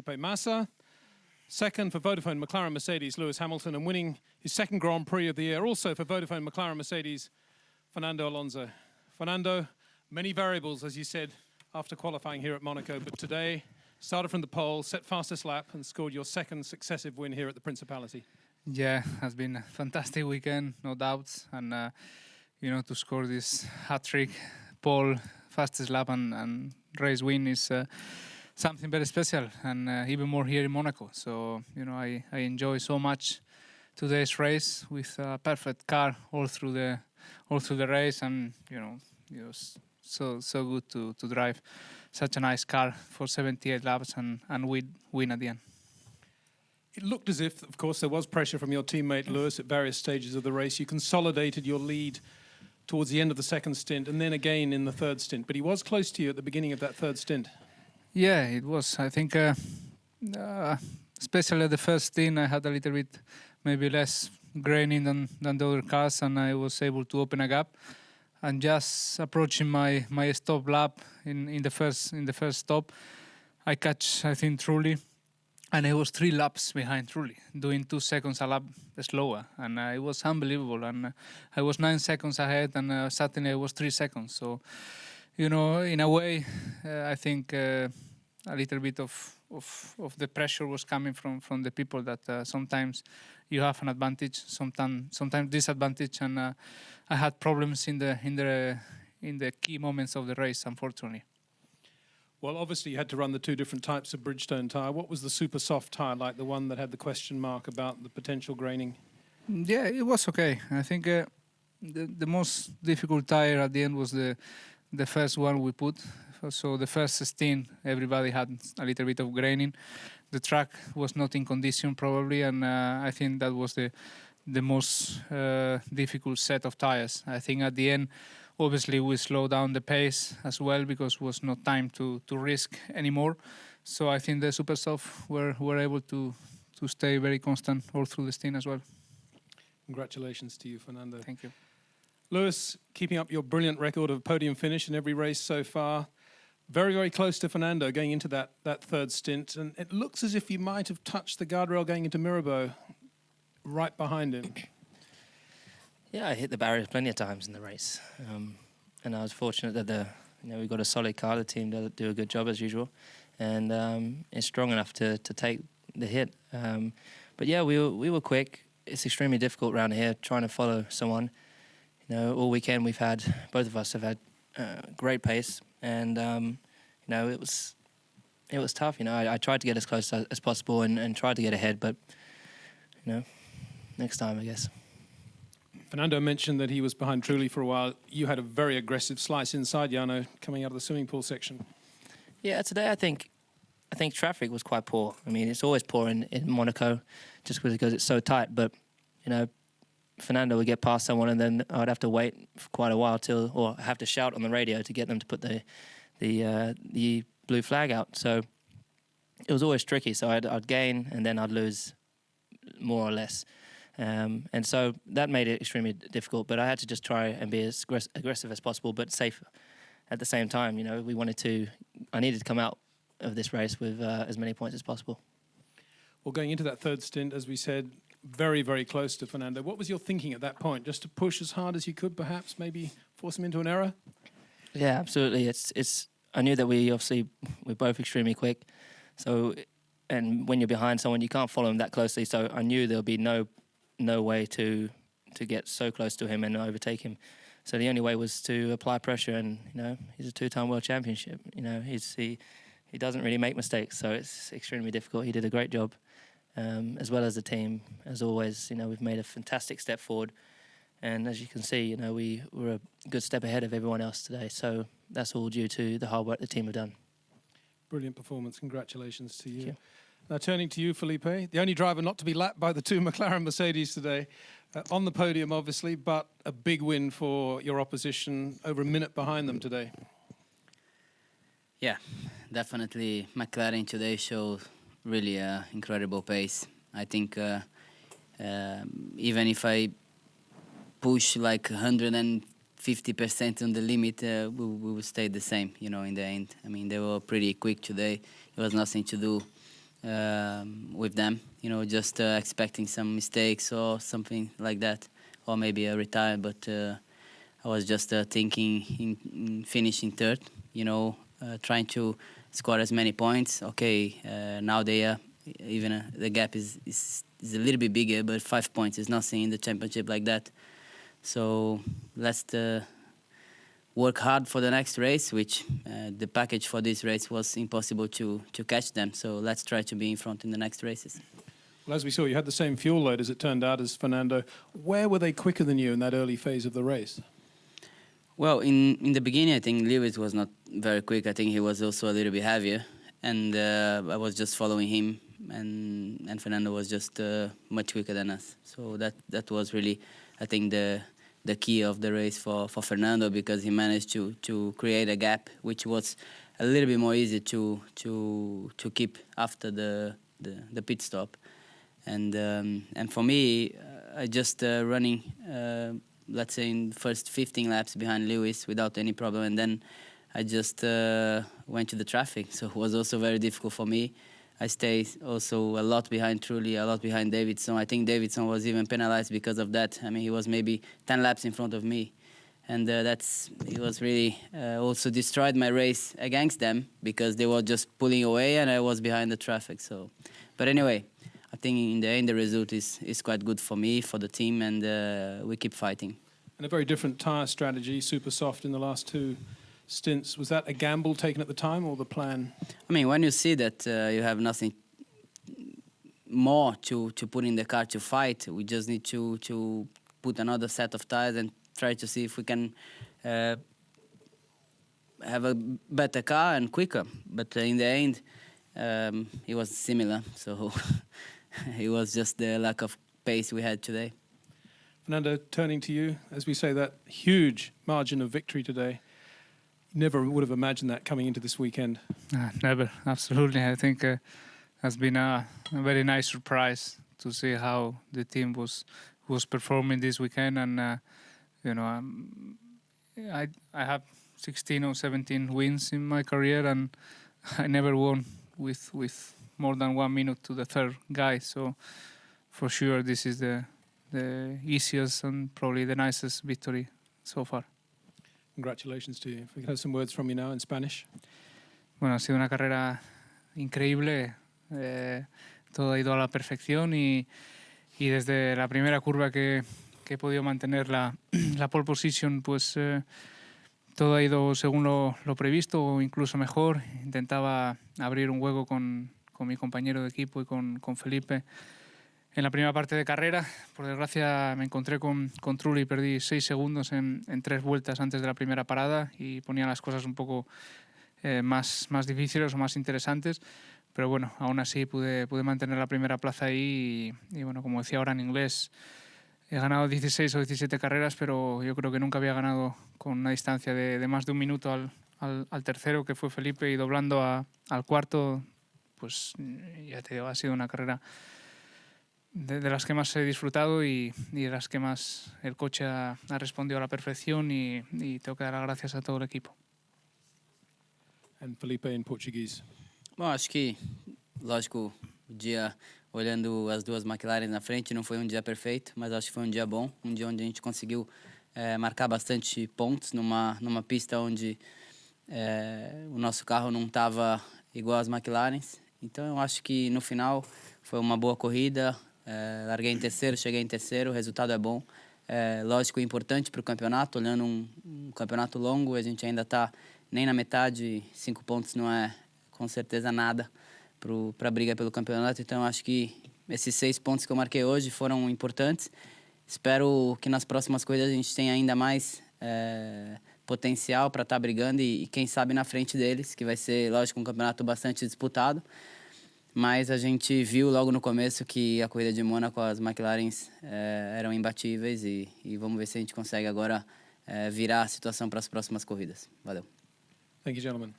Felipe Massa. Second for Vodafone McLaren Mercedes, Lewis Hamilton, and winning his second Grand Prix of the year, also for Vodafone McLaren Mercedes, Fernando Alonso. Fernando, many variables, as you said, after qualifying here at Monaco, but today started from the pole, set fastest lap, and scored your second successive win here at the Principality. Yeah, has been a fantastic weekend, no doubts, and to score this hat-trick, pole, fastest lap, and race win is something very special, and even more here in Monaco. So I enjoy so much today's race with a perfect car all through the race, and it was so good to drive such a nice car for 78 laps and win at the end. It looked as if, of course, there was pressure from your teammate Lewis at various stages of the race. You consolidated your lead towards the end of the second stint and then again in the third stint. But he was close to you at the beginning of that third stint. Yeah, it was. I think, especially the first stint, I had a little bit maybe less graining than the other cars, and I was able to open a gap. And just approaching my stop lap in the first stop, I catch, I think, Trulli. And I was 3 laps behind Trulli, doing 2 seconds a lap slower. And it was unbelievable. And I was 9 seconds ahead, and suddenly I was 3 seconds. So, in a way, I think a little bit of the pressure was coming from the people that sometimes you have an advantage, sometimes disadvantage. And I had problems in the key moments of the race, unfortunately. Well, obviously you had to run the 2 different types of Bridgestone tyre. What was the super soft tyre like, the one that had the question mark about the potential graining? Yeah, it was okay. I think the most difficult tyre at the end was the first one we put. So the first stint, everybody had a little bit of graining. The track was not in condition probably, and I think that was the most difficult set of tyres. I think at the end, obviously, we slowed down the pace as well because it was not time to risk anymore. So I think the super soft were able to stay very constant all through the stint as well. Congratulations to you, Fernando. Thank you. Lewis, keeping up your brilliant record of podium finish in every race so far. Very, very close to Fernando going into that third stint. And it looks as if you might have touched the guardrail going into Mirabeau right behind him. Yeah, I hit the barriers plenty of times in the race, and I was fortunate that we got a solid car. The team do a good job as usual, and it's strong enough to take the hit. But yeah, we were quick. It's extremely difficult around here trying to follow someone. All weekend both of us have had great pace, and it was tough. I tried to get as close as possible and tried to get ahead, but next time, I guess. Fernando mentioned that he was behind Trulli for a while. You had a very aggressive slice inside, Jarno, coming out of the swimming pool section. Yeah, today I think traffic was quite poor. I mean, it's always poor in Monaco just because it's so tight. But, Fernando would get past someone and then I'd have to wait for quite a while or have to shout on the radio to get them to put the blue flag out. So it was always tricky. So I'd gain and then I'd lose more or less. And so that made it extremely difficult, but I had to just try and be as aggressive as possible, but safe at the same time. I needed to come out of this race with as many points as possible. Well, going into that third stint, as we said, very, very close to Fernando. What was your thinking at that point? Just to push as hard as you could, perhaps, maybe force him into an error? Yeah, absolutely. I knew that we're both extremely quick. So, and when you're behind someone, you can't follow him that closely. So I knew there'll be no way to get so close to him and overtake him. So the only way was to apply pressure, and he's a 2-time world championship. He doesn't really make mistakes, so it's extremely difficult. He did a great job, as well as the team. As always, we've made a fantastic step forward, and as you can see, we were a good step ahead of everyone else today. So that's all due to the hard work the team have done. Brilliant performance. Congratulations to you. Thank you. Now turning to you, Felipe, the only driver not to be lapped by the 2 McLaren Mercedes today, on the podium obviously, but a big win for your opposition, over a minute behind them today. Yeah, definitely McLaren today showed really incredible pace. I think even if I push like 150% on the limit, we will stay the same, in the end. I mean, they were pretty quick today. There was nothing to do with them. You know, just expecting some mistakes or something like that, or maybe a retire. But I was just thinking in finishing third. You know, trying to score as many points. Okay, now they are even the gap is a little bit bigger, but 5 points is nothing in the championship like that. So let's work hard for the next race, which the package for this race was impossible to catch them. So let's try to be in front in the next races. Well, as we saw, you had the same fuel load as it turned out as Fernando. Where were they quicker than you in that early phase of the race? Well, in the beginning, I think Lewis was not very quick. I think he was also a little bit heavier, and I was just following him, and Fernando was just much quicker than us. So that was really, I think, the key of the race for Fernando, because he managed to create a gap which was a little bit more easy to keep after the pit stop, and for me, I just running. Let's say in the first 15 laps behind Lewis without any problem, and then I just went to the traffic, so it was also very difficult for me. I stayed also a lot behind Trulli, a lot behind Davidson. I think Davidson was even penalized because of that. I mean, he was maybe 10 laps in front of me, and he was really also destroyed my race against them, because they were just pulling away and I was behind the traffic. So, but anyway, I think in the end the result is quite good for me, for the team, and we keep fighting. And a very different tyre strategy, super soft in the last two stints. Was that a gamble taken at the time or the plan? I mean, when you see that you have nothing more to put in the car to fight, we just need to put another set of tires and try to see if we can have a better car and quicker. But in the end, it was similar. So it was just the lack of pace we had today. Fernando, turning to you, as we say, that huge margin of victory today. Never would have imagined that coming into this weekend. Never, absolutely. I think has been a very nice surprise to see how the team was performing this weekend, and you know, I have 16 or 17 wins in my career, and I never won with more than 1 minute to the third guy. So for sure, this is the easiest and probably the nicest victory so far. Congratulations to you. If we could have some words from you now in Spanish. Bueno, ha sido una carrera increíble. Todo ha ido a la perfección y desde la primera curva que he podido mantener la pole position, pues todo ha ido según lo previsto o incluso mejor. Intentaba abrir un hueco con mi compañero de equipo y con Felipe en la primera parte de carrera. Por desgracia me encontré con Trulli y perdí 6 segundos en 3 vueltas antes de la primera parada y ponía las cosas un poco más difíciles o más interesantes. Pero bueno, aún así pude mantener la primera plaza ahí y bueno, como decía ahora en inglés, he ganado 16 o 17 carreras, pero yo creo que nunca había ganado con una distancia de más de 1 minuto al tercero, que fue Felipe, y doblando al cuarto, pues ya te digo, ha sido una carrera de las que más he disfrutado y de las que más el coche ha respondido a la perfección, y tengo que dar las gracias a todo el equipo. And Felipe in Portuguese. Bom, acho que, lógico, o dia, olhando as duas McLaren na frente, não foi um dia perfeito, mas acho que foi um dia bom, um dia onde a gente conseguiu marcar bastante pontos numa pista onde o nosso carro não estava igual às McLarens. Então eu acho que no final foi uma boa corrida, larguei em terceiro, cheguei em terceiro, o resultado é bom. Lógico, importante para o campeonato, olhando um campeonato longo, a gente ainda está nem na metade, 5 pontos não é com certeza nada para a briga pelo campeonato, então acho que esses 6 pontos que eu marquei hoje foram importantes. Espero que nas próximas corridas a gente tenha ainda mais potencial para estar brigando e quem sabe na frente deles, que vai ser, lógico, um campeonato bastante disputado, mas a gente viu logo no começo que a corrida de Monaco, as McLarens eram imbatíveis e vamos ver se a gente consegue agora virar a situação para as próximas corridas. Valeu. Thank you, gentlemen.